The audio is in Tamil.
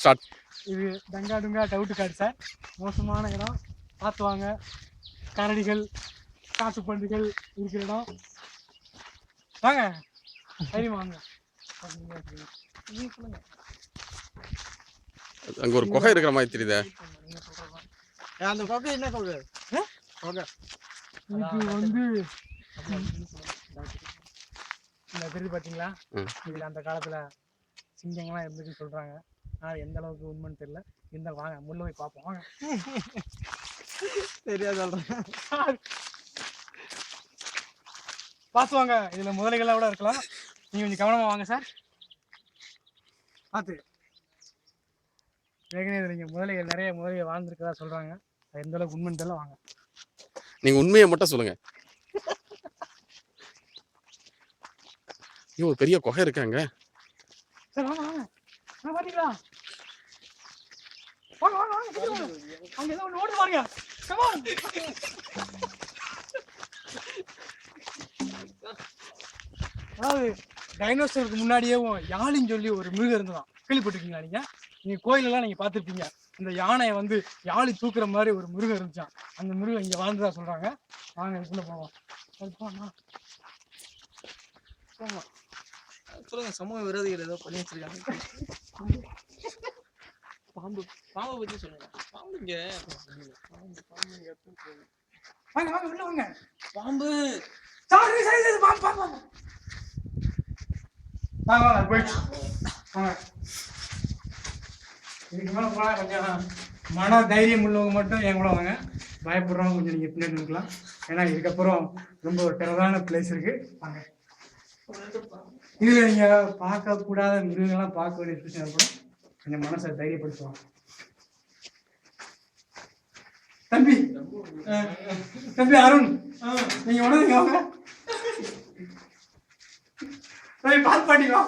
ஸ்டார்ட். இது டங்காடுங்கா டவுட்டு காடு சார். மோசமான இடம், பார்த்து வாங்க. கரடிகள், காட்டு பன்றிகள் இருக்கிற இடம். வாங்க சரி வாங்க. அங்க ஒரு குகை இருக்கிற மாதிரி தெரியுதே. அந்த குகை என்ன குகை? இது வந்து இந்த தெரியுது பார்த்தீங்களா, இதில் அந்த காலத்தில் சிங்கங்கள்லாம் இருந்துச்சுன்னு சொல்கிறாங்க. ஆனால் எந்த அளவுக்கு உண்மைன்னு தெரியல. இருந்தாலும் வாங்க முள்ள போய் பார்ப்போம். வாங்க. சரியா சொல்கிறேன். பார்த்து வாங்க. இதில் முதலைகள்லாம் கூட இருக்கலாம். நீங்கள் கொஞ்சம் கவனமாக வாங்க சார். பார்த்து ஏற்கனவே நீங்கள் முதலைகள் நிறைய முதலைகள் வாழ்ந்துருக்கதா சொல்கிறாங்க. அது எந்த அளவுக்கு உண்மைன்னு தெரியல. வாங்க. நீங்கள் உண்மையை மட்டும் சொல்லுங்க. ஐயோ பெரிய குகை இருக்காங்க சார். வாங்க வாங்க. பார்த்தீங்களா? வாங்க வாங்க வாங்க. அங்கே ஏதோ ஒன்று ஓடுது பாருங்க. கமான். அதாவது டைனோசருக்கு முன்னாடியே யாழின்னு சொல்லி ஒரு மிருகம் இருந்ததான். கேள்விப்பட்டிருக்கீங்களா நீங்கள்? நீங்கள் கோயிலெல்லாம் நீங்கள் பார்த்துருப்பீங்க. இந்த யானையை வந்து யாழி தூக்குற மாதிரி ஒரு மிருகம் இருந்துச்சான். அந்த மிருகம் இங்கே வாழ்ந்துதான் சொல்கிறாங்க. வாங்க இதுக்குள்ளே போவோம். போங்க சொல்லுங்க. சமூக விரோதிகள் ஏதோ பண்ணி வச்சிருக்காங்க. பாம்பு பாம்பை பற்றி சொல்லுங்க. பாம்புங்க வாங்க வாங்க உள்ள வாங்க. பாம்பு சாரி சரி பாம்பு பாம்பு வாங்க வாங்க போயிட்டு வாங்க. இதுக்கு மேலே போனால் கொஞ்சம் மன தைரியம் உள்ளவங்க மட்டும் என் கூட வாங்க. பயப்படுறவங்க கொஞ்சம் நீங்கள் பின்னாடி இருக்கலாம். ஏன்னா இதுக்கப்புறம் ரொம்ப ஒரு டெரரான பிளேஸ் இருக்குது. வாங்க. இதில் நீங்கள் பார்க்கக்கூடாத மிருகங்கள்லாம் பார்க்க வேண்டிய விஷயம் கூட கொஞ்சம் மனசை தைரியப்படுத்துவாங்க. தம்பி தம்பி அருண், நீங்கள் உடனே வாங்க. பார்த்து பாட்டிங்களா?